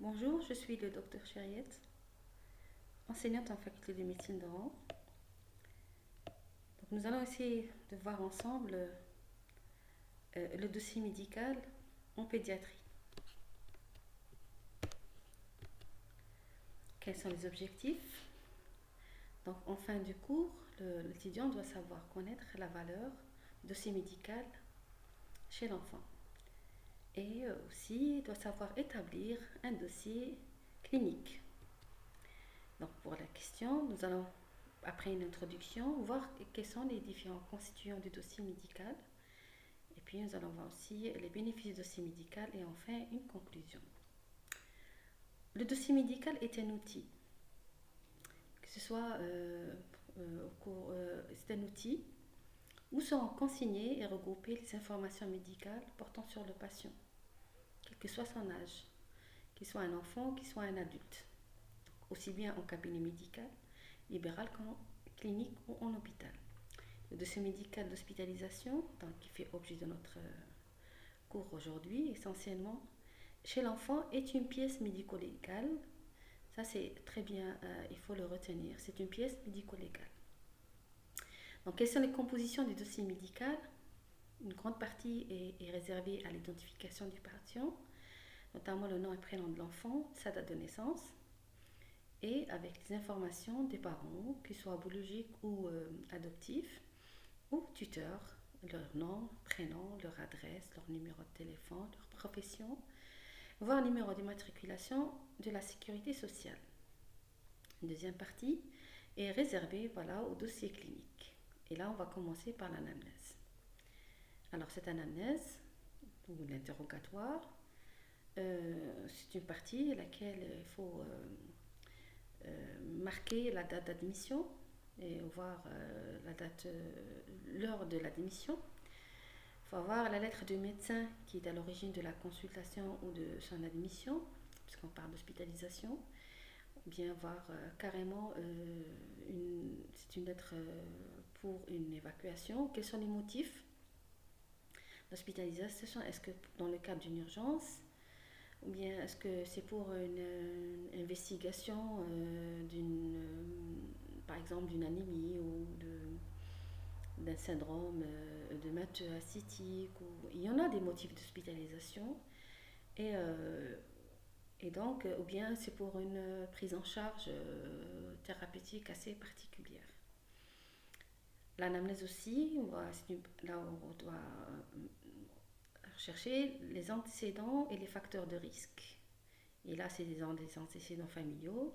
Bonjour, je suis le docteur Chériette, enseignante en faculté de médecine d'Oran. Donc, nous allons essayer de voir ensemble le dossier médical en pédiatrie. Quels sont les objectifs? Donc, en fin de cours, l'étudiant doit savoir connaître la valeur du dossier médical chez l'enfant et aussi doit savoir établir un dossier clinique. Donc, pour la question, nous allons, après une introduction, voir quels sont les différents constituants du dossier médical. Et puis, nous allons voir aussi les bénéfices du dossier médical et enfin une conclusion. Le dossier médical est un outil, que ce soit c'est un outil où sont consignées et regroupées les informations médicales portant sur le patient, quel que soit son âge, qu'il soit un enfant, qu'il soit un adulte, aussi bien en cabinet médical, libéral qu'en clinique ou en hôpital. Le dossier médical d'hospitalisation, qui fait objet de notre cours aujourd'hui, essentiellement chez l'enfant, est une pièce médico-légale. Ça, c'est très bien, il faut le retenir. C'est une pièce médico-légale. Donc, quelles sont les compositions du dossier médical? Une grande partie est réservée à l'identification du patient, notamment le nom et prénom de l'enfant, sa date de naissance, et avec les informations des parents, qu'ils soient biologiques ou adoptifs, ou tuteurs, leur nom, prénom, leur adresse, leur numéro de téléphone, leur profession, voire numéro d'immatriculation de la sécurité sociale. Une deuxième partie est réservée au dossier clinique. Et là, on va commencer par l'anamnèse. Alors, cette anamnèse, ou l'interrogatoire, c'est une partie à laquelle il faut marquer la date d'admission et voir l'heure de l'admission. Il faut avoir la lettre du médecin qui est à l'origine de la consultation ou de son admission, puisqu'on parle d'hospitalisation. Bien voir carrément c'est une lettre pour une évacuation. Quels sont les motifs d'hospitalisation? Est-ce que dans le cadre d'une urgence, ou bien est-ce que c'est pour une investigation par exemple d'une anémie ou d'un syndrome de mastocytose ascitique, il y en a des motifs d'hospitalisation et donc ou bien c'est pour une prise en charge thérapeutique assez particulière. L'anamnèse aussi, là on doit chercher les antécédents et les facteurs de risque. Et là, c'est des antécédents familiaux,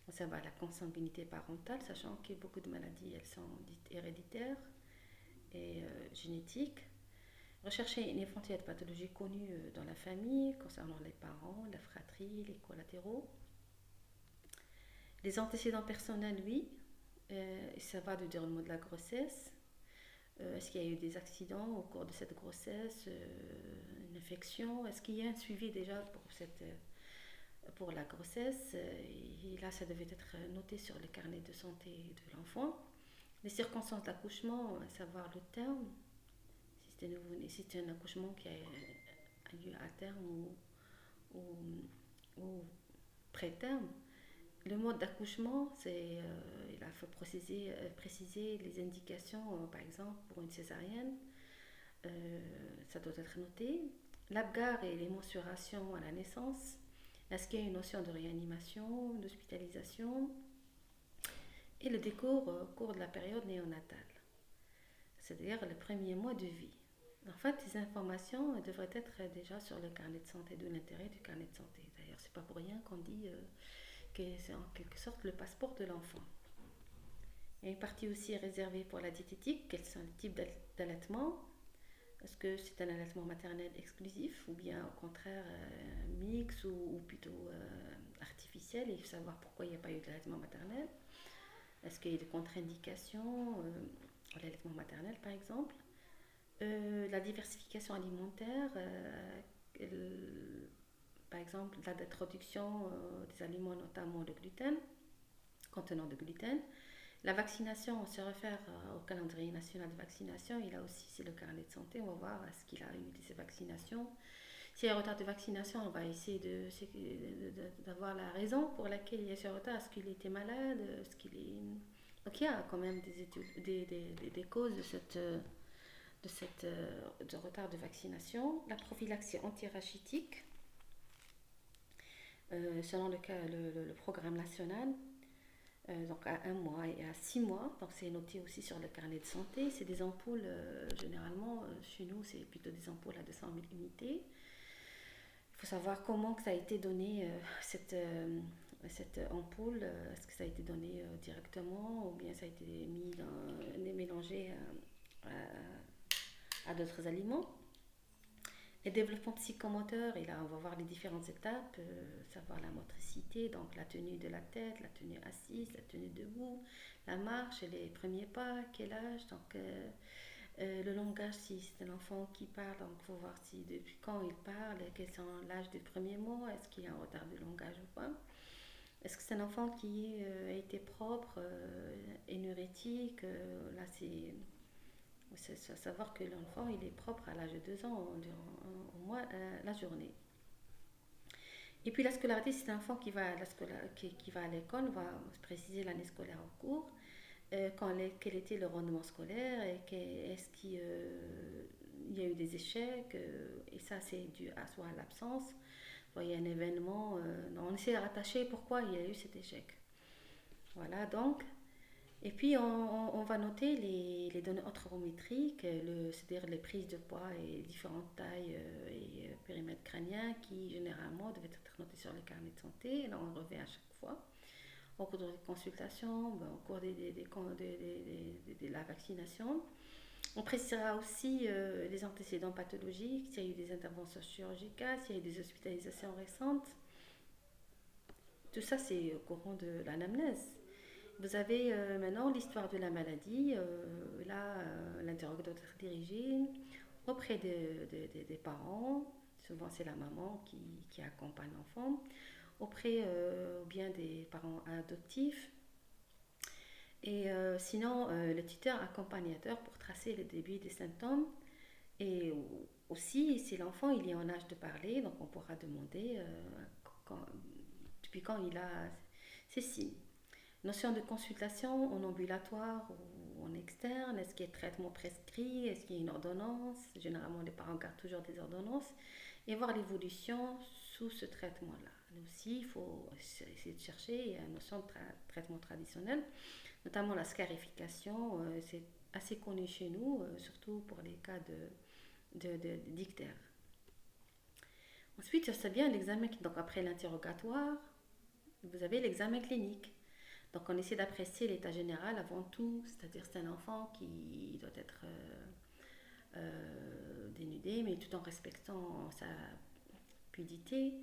à savoir la consanguinité parentale, sachant que beaucoup de maladies, elles sont dites héréditaires et génétiques. Rechercher une éventuelle pathologie connue dans la famille, concernant les parents, la fratrie, les collatéraux. Les antécédents personnels, oui, ça va du déroulement de la grossesse. Est-ce qu'il y a eu des accidents au cours de cette grossesse, une infection? Est-ce qu'il y a un suivi déjà pour la grossesse? Et là, ça devait être noté sur le carnet de santé de l'enfant. Les circonstances d'accouchement, à savoir le terme, si c'est un accouchement qui a lieu à terme ou pré-terme. Le mode d'accouchement, il faut préciser les indications, par exemple pour une césarienne, ça doit être noté. L'abgar et les mensurations à la naissance. Est-ce qu'il y a une notion de réanimation, d'hospitalisation? Et le décours au cours de la période néonatale, c'est-à-dire le premier mois de vie. En fait, ces informations devraient être déjà sur le carnet de santé, d'où l'intérêt du carnet de santé. D'ailleurs, c'est pas pour rien qu'on dit que c'est en quelque sorte le passeport de l'enfant. Il y a une partie aussi réservée pour la diététique. Quels sont les types d'allaitement? Est-ce que c'est un allaitement maternel exclusif ou bien au contraire mix ou plutôt artificiel? Et il faut savoir pourquoi il n'y a pas eu d'allaitement maternel. Est-ce qu'il y a des contre-indications à l'allaitement maternel par exemple? La diversification alimentaire, par exemple la d'introduction des aliments notamment de gluten, contenant de gluten. La vaccination, on se réfère au calendrier national de vaccination. Et là aussi, c'est le carnet de santé. On va voir est-ce qu'il a eu ces vaccinations, S'il y a un retard de vaccination, on va essayer d'avoir la raison pour laquelle il y a ce retard. Est-ce qu'il était malade? Est-ce qu'il est... Donc il y a quand même des études, des causes de retard de vaccination. La prophylaxie antirachitique, selon le programme national, donc à 1 mois et à 6 mois, donc c'est noté aussi sur le carnet de santé. C'est des ampoules, généralement chez nous c'est plutôt des ampoules à 200 000 unités. Il faut savoir comment que ça a été donné, cette ampoule. Est-ce que ça a été donné directement ou bien ça a été mélangé à d'autres aliments. Les développements psychomoteur, et là on va voir les différentes étapes, savoir la motricité, donc la tenue de la tête, la tenue assise, la tenue debout, la marche, les premiers pas, quel âge, donc le langage, si c'est un enfant qui parle, donc il faut voir si depuis quand il parle, quel est l'âge des premiers mots, est-ce qu'il y a un retard de langage ou pas. Est-ce que c'est un enfant qui a été propre, énurétique, là c'est savoir que l'enfant il est propre à l'âge de 2 ans au moins la journée. Et puis la scolarité, c'est un enfant qui va à l'école, on va préciser l'année scolaire en cours, quel était le rendement scolaire, et est-ce qu'il y a eu des échecs, et ça c'est dû à soit à l'absence, soit il y a un événement, on essaie de rattacher pourquoi il y a eu cet échec. Voilà, donc et puis on va noter les données anthropométriques, c'est-à-dire les prises de poids et différentes tailles et périmètres crâniens qui généralement devaient être notés sur le carnet de santé. Et là on revient à chaque fois. Au cours des consultations, au cours de la vaccination. On précisera aussi les antécédents pathologiques, s'il y a eu des interventions chirurgicales, s'il y a eu des hospitalisations récentes. Tout ça c'est au courant de l'anamnèse. Vous avez maintenant l'histoire de la maladie, là l'interrogatoire dirigé auprès des parents, souvent c'est la maman qui accompagne l'enfant, auprès ou bien des parents adoptifs, et sinon le tuteur accompagnateur pour tracer le début des symptômes, et aussi si l'enfant il est en âge de parler, donc on pourra demander quand, depuis quand il a ces signes. Notion de consultation en ambulatoire ou en externe, est-ce qu'il y a traitement prescrit, est-ce qu'il y a une ordonnance, généralement les parents gardent toujours des ordonnances, et voir l'évolution sous ce traitement-là. Là aussi, il faut essayer de chercher une notion de traitement traditionnel, notamment la scarification, c'est assez connu chez nous, surtout pour les cas d'ictère. Ensuite, c'est bien l'examen, donc après l'interrogatoire, vous avez l'examen clinique. Donc on essaie d'apprécier l'état général avant tout, c'est-à-dire c'est un enfant qui doit être dénudé, mais tout en respectant sa pudité.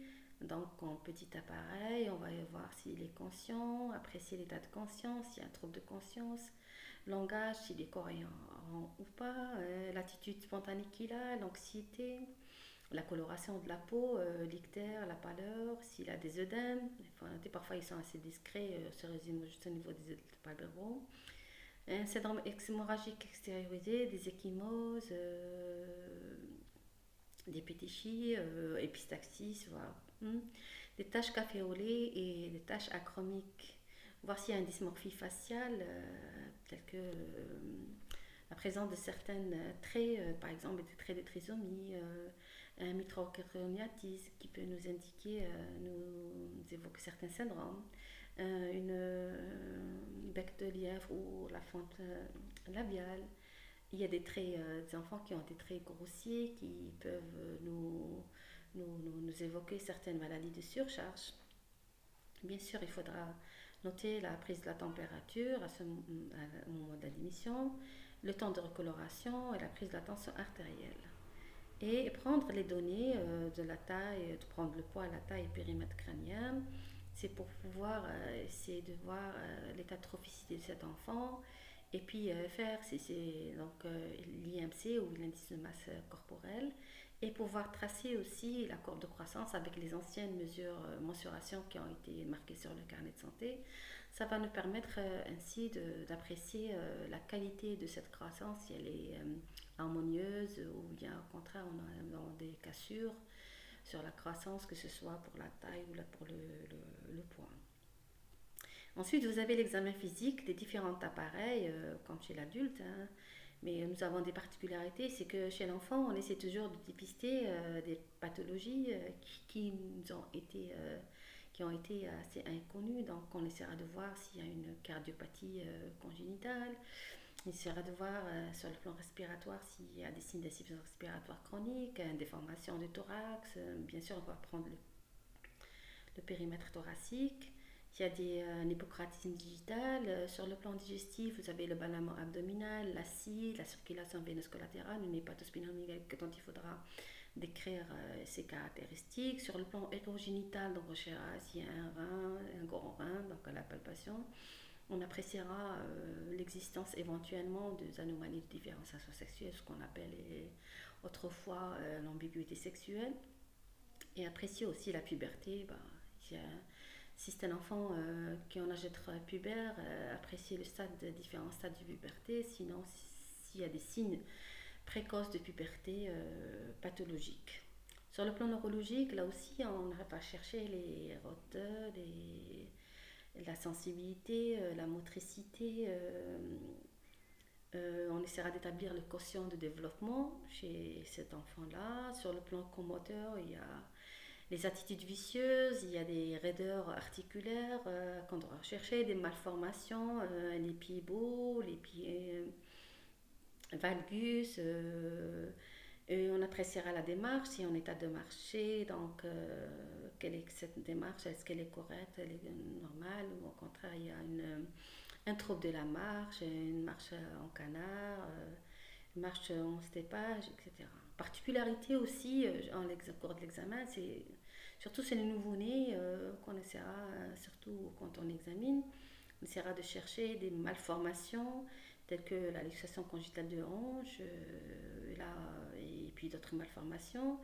Donc en petit appareil, on va voir s'il est conscient, apprécier l'état de conscience, s'il y a un trouble de conscience, langage, s'il est coréen ou pas, l'attitude spontanée qu'il a, l'anxiété, la coloration de la peau, l'ictère, la pâleur, s'il a des œdèmes, parfois ils sont assez discrets, se résument juste au niveau des palpébraux. Un syndrome hémorragique extériorisé, des ecchymoses, des pétichies, épistaxis, voilà. Des taches café au lait et des taches achromiques. Voir s'il y a une dysmorphie faciale, telle que la présence de certaines traits, par exemple des traits de trisomie, un microchondriatisme qui peut nous indiquer, nous évoquer certains syndromes, une bec de lièvre ou la fente labiale. Il y a des traits, des enfants qui ont des traits grossiers qui peuvent nous évoquer certaines maladies de surcharge. Bien sûr, il faudra noter la prise de la température au moment de l'admission, le temps de recoloration et la prise de la tension artérielle. Et prendre les données de la taille, de prendre le poids, la taille et le périmètre crânien, c'est pour pouvoir essayer de voir l'état de trophicité de cet enfant et puis faire l'IMC ou l'indice de masse corporelle et pouvoir tracer aussi la courbe de croissance avec les anciennes mensurations qui ont été marquées sur le carnet de santé. Ça va nous permettre ainsi d'apprécier la qualité de cette croissance, si elle est harmonieuse ou bien au contraire on a des cassures, sur la croissance, que ce soit pour la taille ou pour le poids. Ensuite, vous avez l'examen physique des différents appareils, comme chez l'adulte, hein. Mais nous avons des particularités, c'est que chez l'enfant, on essaie toujours de dépister des pathologies qui ont été assez inconnues. Donc, on essaiera de voir s'il y a une cardiopathie congénitale. On essaiera de voir sur le plan respiratoire s'il y a des signes d'insuffisance respiratoire chronique, une déformation du thorax. Bien sûr, on va prendre le périmètre thoracique. Il y a un hypocratisme digital. Sur le plan digestif, vous avez le ballonnement abdominal, l'acide, la circulation veineuse collatérale, une hépatosplénomégalie dont il faudra décrire ses caractéristiques. Sur le plan hétérogénital, donc on cherchera s'il y a un rein, un grand rein, donc à la palpation. On appréciera l'existence éventuellement des anomalies de différenciation sexuelle, ce qu'on appelle autrefois l'ambiguïté sexuelle. Et apprécier aussi la puberté. Si c'est un enfant qui est en âge d'être pubère, apprécier différents stades de puberté. Sinon, s'il y a des signes précoces de puberté pathologiques. Sur le plan neurologique, là aussi, on va chercher les roteurs, la sensibilité, la motricité. On essaiera d'établir le quotient de développement chez cet enfant-là. Sur le plan comoteur, il y a les attitudes vicieuses, il y a des raideurs articulaires qu'on doit rechercher, des malformations, les pieds beaux, les pieds valgus. On appréciera la démarche, si on est à de marcher, donc quelle est cette démarche, est-ce qu'elle est correcte, elle est normale, ou au contraire il y a un trouble de la marche, une marche en canard, une marche en stépage, etc. Particularité aussi au cours de l'examen, c'est surtout c'est les nouveau-nés qu'on essaiera, surtout quand on examine, on essaiera de chercher des malformations telles que la luxation congénitale de hanche, et puis d'autres malformations.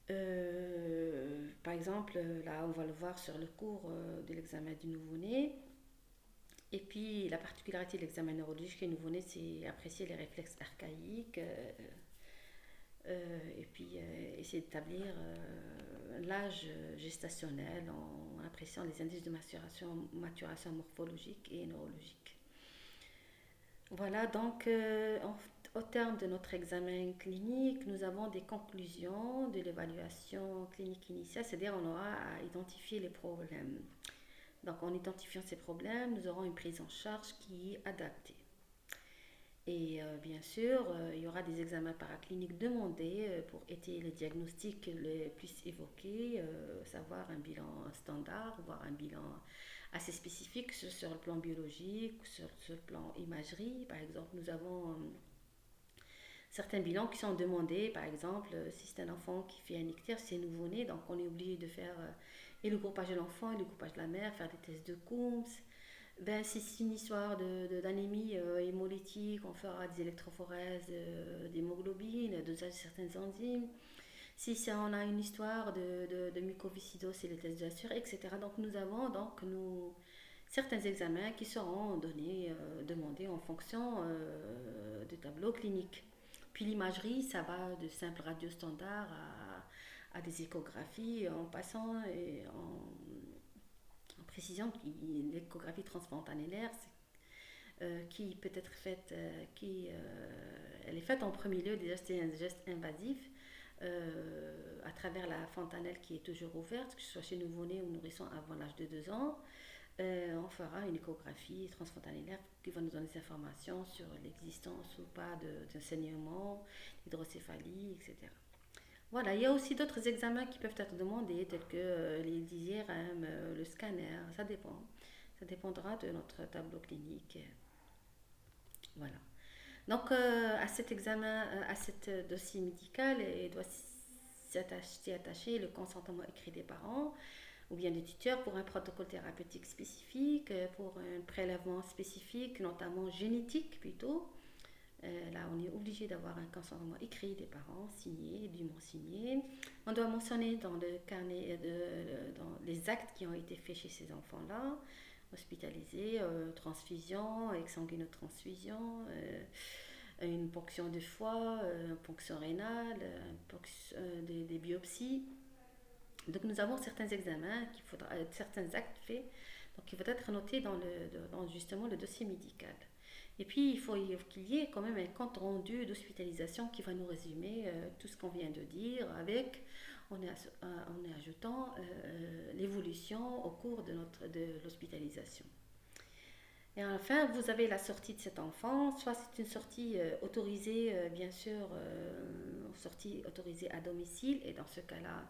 Par exemple, là on va le voir sur le cours de l'examen du nouveau-né. Et puis la particularité de l'examen neurologique chez nouveau-né, c'est apprécier les réflexes archaïques, et puis essayer d'établir l'âge gestationnel en appréciant les indices de maturation morphologique et neurologique. Voilà, donc au terme de notre examen clinique, nous avons des conclusions de l'évaluation clinique initiale, c'est-à-dire on aura à identifier les problèmes. Donc en identifiant ces problèmes, nous aurons une prise en charge qui est adaptée. Et bien sûr, il y aura des examens paracliniques demandés pour étayer les diagnostics les plus évoqués, savoir un bilan standard, voire un bilan assez spécifique sur le plan biologique, sur le plan imagerie. Par exemple, nous avons certains bilans qui sont demandés. Par exemple, si c'est un enfant qui fait un ictère, c'est nouveau-né, donc on est obligé de faire et le groupage de l'enfant et le groupage de la mère, faire des tests de Coombs. Si c'est une histoire d'anémie hémolytique, on fera des électrophorèses d'hémoglobine, dosage de certaines enzymes. Si on a une histoire de mucoviscidose, c'est les tests de la sueur, etc. Donc nous avons certains examens qui seront demandés en fonction du tableau clinique. Puis l'imagerie, ça va de simples radios standards à des échographies en passant et en précisant que l'échographie transfontanellaire qui peut être faite, elle est faite en premier lieu, déjà c'est un geste invasif à travers la fontanelle qui est toujours ouverte, que ce soit chez nouveau-né ou nourrisson avant l'âge de 2 ans. On fera une échographie transfontanellaire qui va nous donner des informations sur l'existence ou pas d'un saignement, d'hydrocéphalie, etc. Voilà, il y a aussi d'autres examens qui peuvent être demandés, tels que les IRM, le scanner, ça dépend. Ça dépendra de notre tableau clinique. Voilà. Donc, à cet examen, à ce dossier médical, il doit s'y attacher le consentement écrit des parents ou bien des tuteurs pour un protocole thérapeutique spécifique, pour un prélèvement spécifique, notamment génétique plutôt. Là, on est obligé d'avoir un consentement écrit des parents, signé, dûment signé. On doit mentionner dans le carnet, dans les actes qui ont été faits chez ces enfants-là, hospitalisés, transfusion, exsanguinotransfusion, une ponction de foie, une ponction rénale, des biopsies. Donc nous avons certains examens, certains actes faits, donc qui vont être notés dans justement le dossier médical. Et puis il faut qu'il y ait quand même un compte rendu d'hospitalisation qui va nous résumer tout ce qu'on vient de dire en ajoutant l'évolution au cours de l'hospitalisation. Et enfin, vous avez la sortie de cet enfant, soit c'est une sortie autorisée, bien sûr, sortie autorisée à domicile, et dans ce cas-là,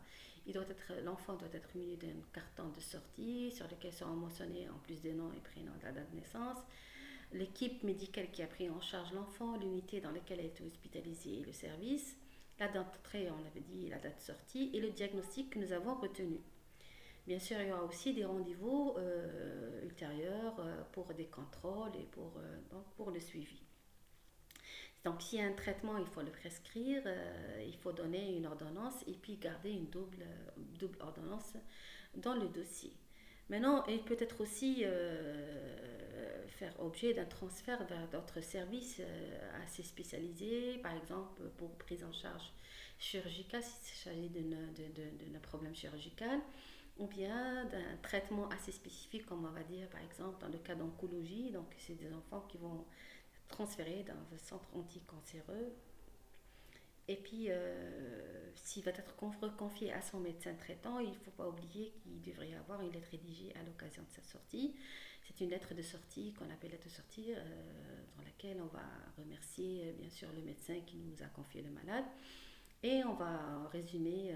l'enfant doit être muni d'un carton de sortie sur lequel seront mentionnés en plus des noms et prénoms de la date de naissance, l'équipe médicale qui a pris en charge l'enfant, l'unité dans laquelle a été hospitalisé et le service, la date d'entrée, on avait dit la date de sortie, et le diagnostic que nous avons retenu. Bien sûr, il y aura aussi des rendez-vous ultérieurs pour des contrôles et pour le suivi. Donc, s'il y a un traitement, il faut le prescrire, il faut donner une ordonnance et puis garder une double ordonnance dans le dossier. Maintenant, il peut être aussi faire objet d'un transfert vers d'autres services assez spécialisés, par exemple pour prise en charge chirurgicale, s'il s'agit d'un problème chirurgical, ou bien d'un traitement assez spécifique, comme on va dire, par exemple, dans le cas d'oncologie. Donc, c'est des enfants qui vont être transférés dans un centre anticancéreux. Et puis, s'il va être confié à son médecin traitant, il ne faut pas oublier qu'il devrait y avoir une lettre rédigée à l'occasion de sa sortie. C'est une lettre de sortie qu'on appelle lettre de sortie, dans laquelle on va remercier bien sûr le médecin qui nous a confié le malade. Et on va résumer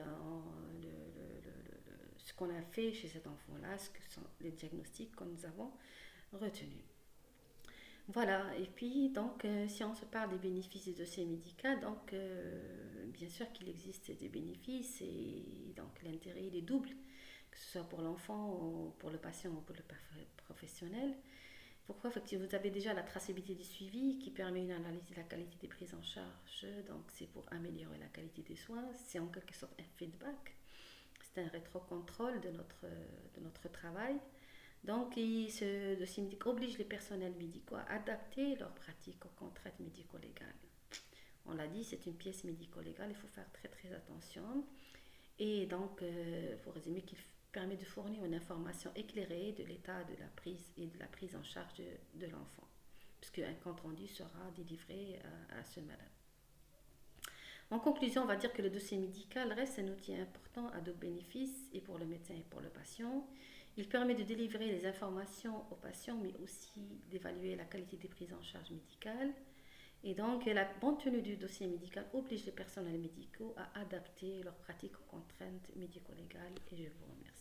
ce qu'on a fait chez cet enfant-là, ce que sont les diagnostics que nous avons retenus. Voilà, et puis donc si on se parle des bénéfices du dossier médical, donc bien sûr qu'il existe des bénéfices et donc l'intérêt il est double, que ce soit pour l'enfant, ou pour le patient ou pour le professionnel. Pourquoi? Vous avez déjà la traçabilité du suivi qui permet une analyse de la qualité des prises en charge, donc c'est pour améliorer la qualité des soins, c'est en quelque sorte un feedback, c'est un rétrocontrôle de notre travail. Donc, ce dossier médical oblige les personnels médicaux à adapter leurs pratiques aux contraintes médico-légales. On l'a dit, c'est une pièce médico-légale, il faut faire très très attention. Et donc, pour résumer, qu'il permet de fournir une information éclairée de l'état de la prise en charge de l'enfant, puisque un compte rendu sera délivré à ce malade. En conclusion, on va dire que le dossier médical reste un outil important à double bénéfice, et pour le médecin et pour le patient. Il permet de délivrer les informations aux patients, mais aussi d'évaluer la qualité des prises en charge médicales. Et donc, la bonne tenue du dossier médical oblige les personnels médicaux à adapter leurs pratiques aux contraintes médico-légales. Et je vous remercie.